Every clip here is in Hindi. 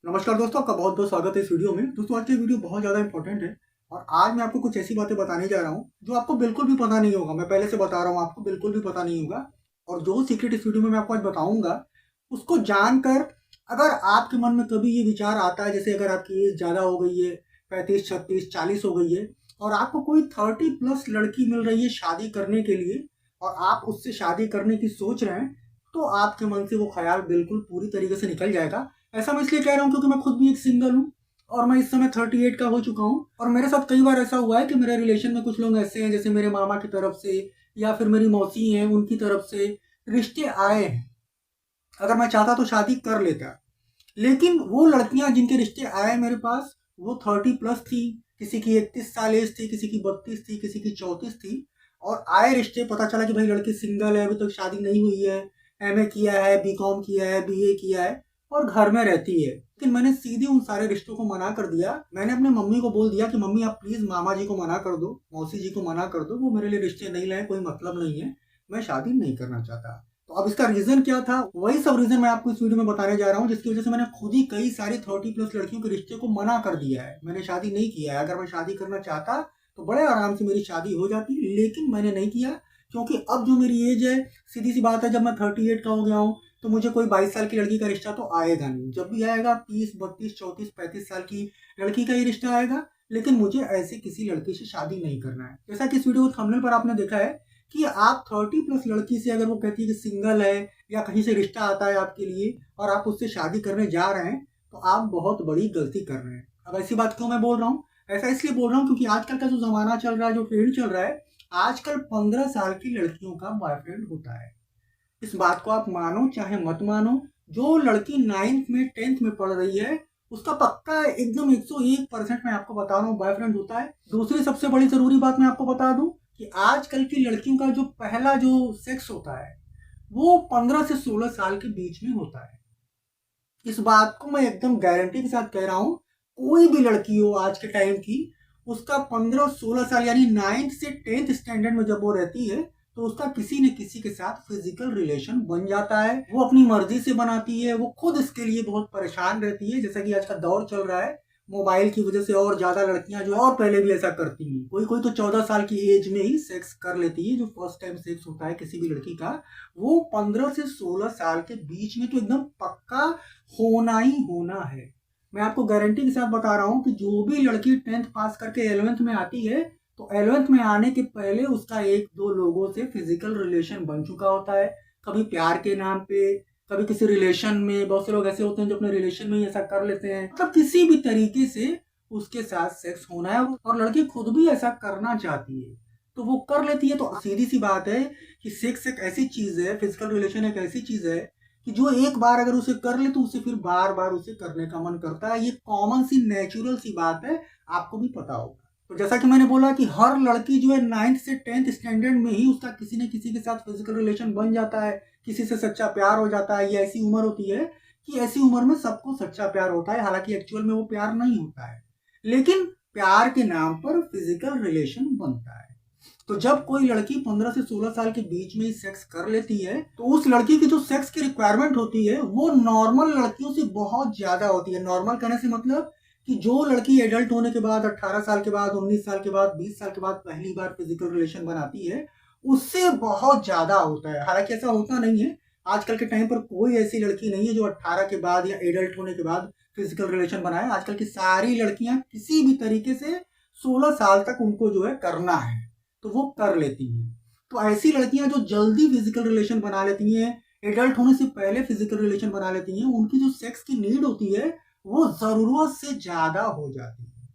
नमस्कार दोस्तों, आपका बहुत बहुत स्वागत है इस वीडियो में। दोस्तों, आज की वीडियो बहुत ज़्यादा इंपॉर्टेंट है और आज मैं आपको कुछ ऐसी बातें बताने जा रहा हूँ जो आपको बिल्कुल भी पता नहीं होगा। मैं पहले से बता रहा हूँ, आपको बिल्कुल भी पता नहीं होगा। और जो सीक्रेट इस वीडियो में मैं आपको आज बताऊंगा, उसको जानकर अगर आपके मन में कभी ये विचार आता है, जैसे अगर आपकी एज ज़्यादा हो गई है, 35, 36, 40 हो गई है और आपको कोई 30+ लड़की मिल रही है शादी करने के लिए और आप उससे शादी करने की सोच रहे हैं, तो आपके मन से वो ख्याल बिल्कुल पूरी तरीके से निकल जाएगा। ऐसा मैं इसलिए कह रहा हूँ क्योंकि मैं खुद भी एक सिंगल हूँ और मैं इस समय 38 का हो चुका हूँ। और मेरे साथ कई बार ऐसा हुआ है कि मेरे रिलेशन में कुछ लोग ऐसे हैं, जैसे मेरे मामा की तरफ से या फिर मेरी मौसी हैं, उनकी तरफ से रिश्ते आए हैं। अगर मैं चाहता तो शादी कर लेता, लेकिन वो लड़कियां जिनके रिश्ते आए मेरे पास, वो 30+ थी। किसी की 31 साल एज थी, किसी की 32 थी, किसी की 34 थी। और आए रिश्ते, पता चला कि भाई लड़की सिंगल है, अभी तक शादी नहीं हुई है, एमए किया है, बीकॉम किया है, बीए किया है और घर में रहती है। लेकिन मैंने सीधे उन सारे रिश्तों को मना कर दिया। मैंने अपने मम्मी को बोल दिया कि मम्मी आप प्लीज मामा जी को मना कर दो, मौसी जी को मना कर दो, वो मेरे लिए रिश्ते नहीं लाए, कोई मतलब नहीं है, मैं शादी नहीं करना चाहता। तो अब इसका रीजन क्या था, वही सब रीजन मैं आपको इस वीडियो में बताने जा रहा हूँ, जिसकी वजह से मैंने खुद ही कई सारी 30+ लड़कियों के रिश्ते को मना कर दिया है। मैंने शादी नहीं किया है। अगर मैं शादी करना चाहता तो बड़े आराम से मेरी शादी हो जाती, लेकिन मैंने नहीं किया क्योंकि अब जो मेरी एज है, सीधी सी बात है, जब मैं 38 का हो गया हूँ तो मुझे कोई 22 साल की लड़की का रिश्ता तो आएगा नहीं। जब भी आएगा 30, 32, 34, 35 साल की लड़की का ही रिश्ता आएगा। लेकिन मुझे ऐसे किसी लड़की से शादी नहीं करना है। जैसा कि इस वीडियो को थंबनेल पर आपने देखा है कि आप 30+ लड़की से, अगर वो कहती है कि सिंगल है या कहीं से रिश्ता आता है आपके लिए और आप उससे शादी करने जा रहे हैं, तो आप बहुत बड़ी गलती कर रहे हैं। अब ऐसी बात क्यों मैं बोल रहा हूँ, ऐसा इसलिए बोल रहा हूँ क्योंकि आजकल का जो जमाना चल रहा है, जो ट्रेंड चल रहा है, आजकल 15 साल की लड़कियों का बॉयफ्रेंड होता है। इस बात को आप मानो चाहे मत मानो, जो लड़की 9th में 10th में पढ़ रही है, उसका पक्का एकदम 101% मैं आपको बता रहा हूँ बॉयफ्रेंड होता है। दूसरी सबसे बड़ी जरूरी बात मैं आपको बता दूं कि आजकल की लड़कियों का जो पहला जो सेक्स होता है, वो 15 से 16 साल के बीच में होता है। इस बात को मैं एकदम गारंटी के साथ कह रहा हूँ। कोई भी लड़की हो आज के टाइम की, उसका 15-16 साल यानी 9th से 10th स्टैंडर्ड में जब वो रहती है, तो उसका किसी न किसी के साथ फिजिकल रिलेशन बन जाता है। वो अपनी मर्जी से बनाती है, वो खुद इसके लिए बहुत परेशान रहती है। जैसा कि आज का दौर चल रहा है, मोबाइल की वजह से और ज्यादा लड़कियां जो है, और पहले भी ऐसा करती हैं, कोई कोई तो 14 साल की एज में ही सेक्स कर लेती है। जो फर्स्ट टाइम सेक्स होता है किसी भी लड़की का, वो 15 से 16 साल के बीच में तो एकदम पक्का होना ही होना है। मैं आपको गारंटी के साथ बता रहा हूँ कि जो भी लड़की 10th पास करके 11th में आती है, तो 11th में आने के पहले उसका एक दो लोगों से फिजिकल रिलेशन बन चुका होता है। कभी प्यार के नाम पे, कभी किसी रिलेशन में। बहुत से लोग ऐसे होते हैं जो अपने रिलेशन में ही ऐसा कर लेते हैं। मतलब किसी भी तरीके से उसके साथ सेक्स होना है और लड़की खुद भी ऐसा करना चाहती है, तो वो कर लेती है। तो सीधी सी बात है कि सेक्स एक ऐसी चीज है, फिजिकल रिलेशन एक ऐसी चीज है कि जो एक बार अगर उसे कर ले तो उसे फिर बार बार उसे करने का मन करता है। ये कॉमन सी नेचुरल सी बात है, आपको भी पता होगा। तो जैसा कि मैंने बोला कि हर लड़की जो है 9th से 10th स्टैंडर्ड में ही उसका किसी न किसी के साथ फिजिकल रिलेशन बन जाता है, किसी से सच्चा प्यार हो जाता है। ये ऐसी उम्र होती है कि ऐसी उम्र में सबको सच्चा प्यार होता है, हालांकि एक्चुअल में वो प्यार नहीं होता है, लेकिन प्यार के नाम पर फिजिकल रिलेशन बनता है। तो जब कोई लड़की 15 से 16 साल के बीच में ही सेक्स कर लेती है, तो उस लड़की की जो सेक्स की रिक्वायरमेंट होती है वो नॉर्मल लड़कियों से बहुत ज्यादा होती है। नॉर्मल कहने से मतलब कि जो लड़की एडल्ट होने के बाद, 18 साल के बाद, 19 साल के बाद, 20 साल के बाद पहली बार फिजिकल रिलेशन बनाती है, उससे बहुत ज्यादा होता है। हालांकि ऐसा होता नहीं है, आजकल के टाइम पर कोई ऐसी लड़की नहीं है जो 18 के बाद या एडल्ट होने के बाद फिजिकल रिलेशन बनाए। आजकल की सारी लड़कियां किसी भी तरीके से 16 साल तक उनको जो है करना है, तो वो कर लेती हैं। तो ऐसी लड़कियां जो जल्दी फिजिकल रिलेशन बना लेती हैं, एडल्ट होने से पहले फिजिकल रिलेशन बना लेती हैं, उनकी जो सेक्स की नीड होती है वो जरूरत से ज्यादा हो जाती है।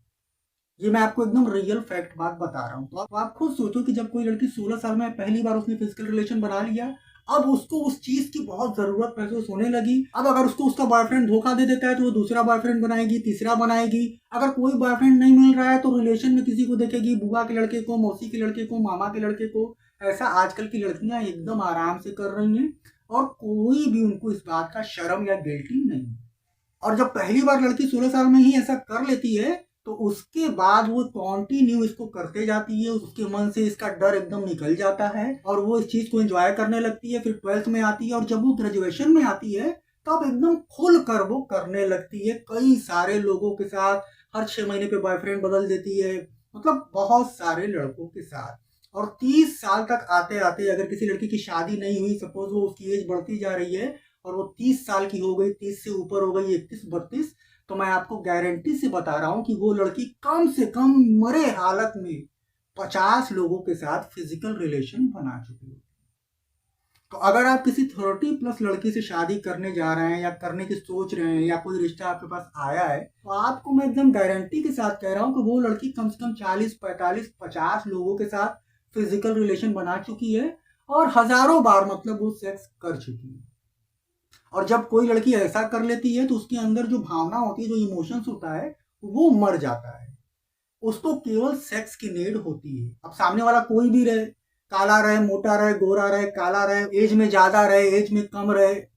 ये मैं आपको एकदम रियल फैक्ट बात बता रहा हूँ। तो आप खुद सोचो कि जब कोई लड़की 16 साल में पहली बार उसने फिजिकल रिलेशन बना लिया, अब उसको उस चीज की बहुत जरूरत महसूस होने लगी। अब अगर उसको उसका बॉयफ्रेंड धोखा दे देता है तो वो दूसरा बॉयफ्रेंड बनाएगी, तीसरा बनाएगी। अगर कोई बॉयफ्रेंड नहीं मिल रहा है तो रिलेशन में किसी को देखेगी, बुआ के लड़के को, मौसी के लड़के को, मामा के लड़के को। ऐसा आजकल की लड़कियां एकदम आराम से कर रही हैं और कोई भी उनको इस बात का शर्म या गिल्टी नहीं। और जब पहली बार लड़की 16 साल में ही ऐसा कर लेती है, तो उसके बाद वो कॉन्टिन्यू इसको करते जाती है। उसके मन से इसका डर एकदम निकल जाता है और वो इस चीज को एंजॉय करने लगती है। फिर 12th में आती है और जब वो ग्रेजुएशन में आती है, तब एकदम खुल कर वो करने लगती है, कई सारे लोगों के साथ, हर 6 महीने पे बॉयफ्रेंड बदल देती है, मतलब बहुत सारे लड़कों के साथ। और 30 साल तक आते आते अगर किसी लड़की की शादी नहीं हुई, सपोज वो उसकी एज बढ़ती जा रही है और वो 30 साल की हो गई, 30 से ऊपर हो गई, 31-32, तो मैं आपको गारंटी से बता रहा हूं कि वो लड़की कम से कम मरे हालत में 50 लोगों के साथ फिजिकल रिलेशन बना चुकी है। तो अगर आप किसी 30+ लड़की से शादी करने जा रहे हैं या करने की सोच रहे हैं या कोई रिश्ता आपके पास आया है, तो आपको मैं एकदम गारंटी के साथ कह रहा हूं कि वो लड़की कम से कम 40-45-50 लोगों के साथ फिजिकल रिलेशन बना चुकी है और हजारों बार मतलब वो सेक्स कर चुकी है। और जब कोई लड़की ऐसा कर लेती है तो उसके अंदर जो भावना होती है, जो इमोशंस होता है, वो मर जाता है। उसको केवल सेक्स की नीड होती है। अब सामने वाला कोई भी रहे, काला रहे, मोटा रहे, गोरा रहे, काला रहे, एज में ज्यादा रहे, एज में कम रहे,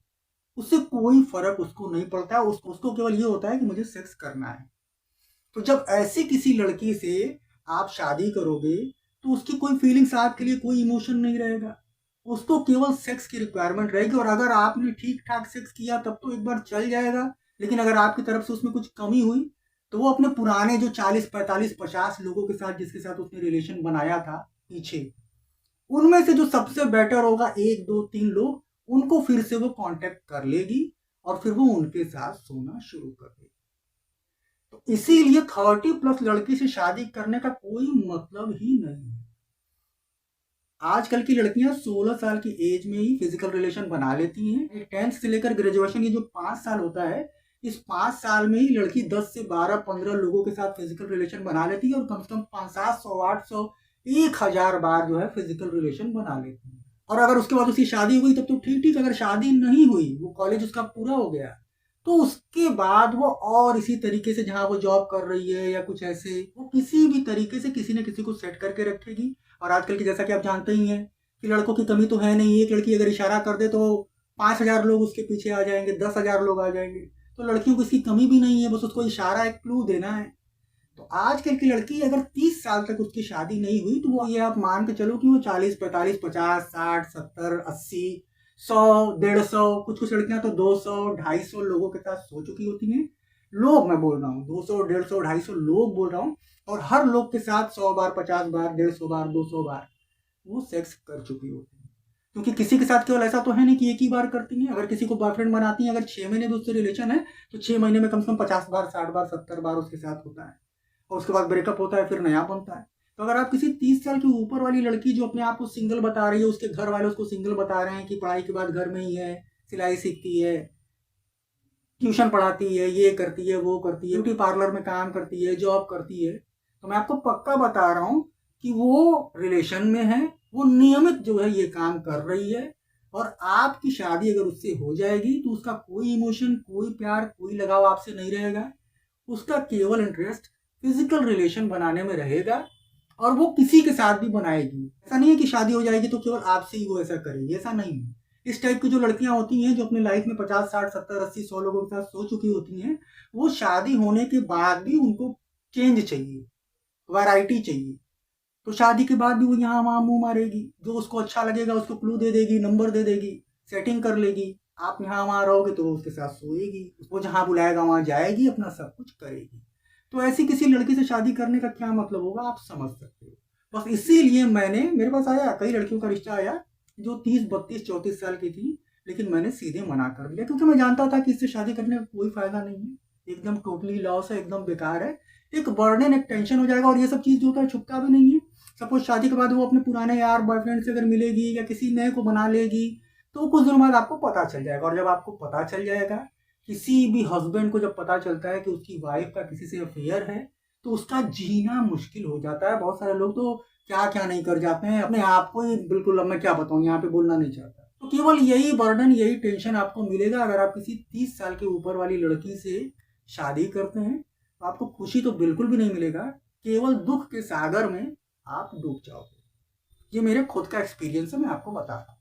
उससे कोई फर्क उसको नहीं पड़ता है। उसको केवल ये होता है कि मुझे सेक्स करना है। तो जब ऐसी किसी लड़की से आप शादी करोगे तो उसकी कोई फीलिंग्स, आपके लिए कोई इमोशन नहीं रहेगा, उसको केवल सेक्स की रिक्वायरमेंट रहेगी। और अगर आपने ठीक ठाक सेक्स किया तब तो एक बार चल जाएगा, लेकिन अगर आपकी तरफ से उसमें कुछ कमी हुई तो वो अपने पुराने जो 40-45-50 लोगों के साथ जिसके साथ उसने रिलेशन बनाया था पीछे, उनमें से जो सबसे बेटर होगा 1-2-3 लोग, उनको फिर से वो कांटेक्ट कर लेगी और फिर वो उनके साथ सोना शुरू कर देगी। तो इसीलिए 30+ लड़की से शादी करने का कोई मतलब ही नहीं है। आजकल की लड़कियां 16 साल की एज में ही फिजिकल रिलेशन बना लेती हैं। 10th से लेकर ग्रेजुएशन, ये जो 5 साल होता है, इस 5 साल में ही लड़की 10 से 12-15 लोगों के साथ फिजिकल रिलेशन बना लेती है और कम से कम 500-700-800 1000 बार जो है फिजिकल रिलेशन बना लेती है। और अगर उसके बाद उसकी शादी हो गई तब तो ठीक ठीक, अगर शादी नहीं हुई, वो कॉलेज उसका पूरा हो गया, तो उसके बाद वो और इसी तरीके से, जहां वो जॉब कर रही है या कुछ ऐसे, वो किसी भी तरीके से किसी न किसी को सेट करके रखेगी। और आजकल की, जैसा कि आप जानते ही हैं कि लड़कों की कमी तो है नहीं, एक लड़की अगर इशारा कर दे तो 5000 लोग उसके पीछे आ जाएंगे, 10,000 लोग आ जाएंगे। तो लड़कियों को इसकी कमी भी नहीं है, बस उसको इशारा, एक क्लू देना है। तो आजकल की लड़की अगर 30 साल तक उसकी शादी नहीं हुई तो वो, ये आप मान के चलो कि वो 40-45-50-60-70-80 100 150, कुछ कुछ लड़कियां तो 200 250 लोगों के साथ सो चुकी होती हैं। लोग मैं बोल रहा हूँ, 200 150 250 लोग बोल रहा हूँ। और हर लोग के साथ 100 बार, 50 बार, 150 बार, 200 बार वो सेक्स कर चुकी होती है। क्योंकि किसी के साथ केवल ऐसा तो है नहीं कि एक ही बार करती हैं। अगर किसी को बॉयफ्रेंड बनाती हैं, अगर 6 महीने भी उससे रिलेशन है तो 6 महीने में कम से कम 50 बार, 60 बार, 70 बार उसके साथ होता है। और उसके बाद ब्रेकअप होता है, फिर नया बनता है। तो अगर आप किसी 30 साल के ऊपर वाली लड़की जो अपने आप को सिंगल बता रही है, उसके घर वाले उसको सिंगल बता रहे हैं कि पढ़ाई के बाद घर में ही है, सिलाई सीखती है, ट्यूशन पढ़ाती है, ये करती है, वो करती है, ब्यूटी पार्लर में काम करती है, जॉब करती है, तो मैं आपको पक्का बता रहा हूँ कि वो रिलेशन में है, वो नियमित जो है ये काम कर रही है। और आपकी शादी अगर उससे हो जाएगी तो उसका कोई इमोशन, कोई प्यार, कोई लगाव आपसे नहीं रहेगा। उसका केवल इंटरेस्ट फिजिकल रिलेशन बनाने में रहेगा और वो किसी के साथ भी बनाएगी। ऐसा नहीं है कि शादी हो जाएगी तो केवल आपसे ही वो ऐसा करेगी, ऐसा नहीं है। इस टाइप की जो लड़कियां होती हैं जो अपने लाइफ में 50 60 70 80 100 लोगों के साथ सो चुकी होती हैं, वो शादी होने के बाद भी उनको चेंज चाहिए, वैरायटी चाहिए। तो शादी के बाद भी वो यहाँ वहां मुंह मारेगी, जो उसको अच्छा लगेगा उसको क्लू दे देगी, नंबर दे देगी, सेटिंग कर लेगी। आप यहाँ वहां रहोगे तो वो उसके साथ सोएगी, वो जहां बुलाएगा वहां जाएगी, अपना सब कुछ करेगी। तो ऐसी किसी लड़की से शादी करने का क्या मतलब होगा, आप समझ सकते हो। बस इसीलिए मेरे पास आया, कई लड़कियों का रिश्ता आया जो 30 32 34 साल की थी, लेकिन मैंने सीधे मना कर दिया क्योंकि मैं जानता था कि इससे शादी करने का कोई फायदा नहीं है, एकदम टोटली लॉस है, एकदम बेकार है, एक बर्डन, एक टेंशन हो जाएगा। और ये सब चीज जो होता है छुपता भी नहीं है। सपोज शादी के बाद वो अपने पुराने यार बॉयफ्रेंड से अगर मिलेगी या किसी नए को बना लेगी तो कुछ दिनों बाद आपको पता चल जाएगा। और जब आपको पता चल जाएगा, किसी भी हस्बैंड को जब पता चलता है कि उसकी वाइफ का किसी से अफेयर है, तो उसका जीना मुश्किल हो जाता है। बहुत सारे लोग तो क्या क्या नहीं कर जाते हैं अपने आप को ही, बिल्कुल अब मैं क्या बताऊं, यहाँ पे बोलना नहीं चाहता। तो केवल यही बर्डन, यही टेंशन आपको मिलेगा अगर आप किसी 30 साल के ऊपर वाली लड़की से शादी करते हैं। तो आपको खुशी तो बिल्कुल भी नहीं मिलेगा, केवल दुख के सागर में आप डूब जाओगे। ये मेरे खुद का एक्सपीरियंस है, मैं आपको बता रहा हूँ।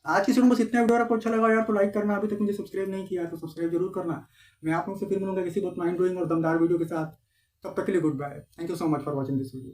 आज की वीडियो में बस इतना। वीडियो आपको अच्छा लगा यार तो लाइक करना, अभी तक मुझे सब्सक्राइब नहीं किया तो सब्सक्राइब जरूर करना। मैं आप लोगों से फिर मिलूंगा किसी बहुत माइंड ब्लोइंग और दमदार वीडियो के साथ। तब तक के लिए good bye. Thank you so much for watching this video.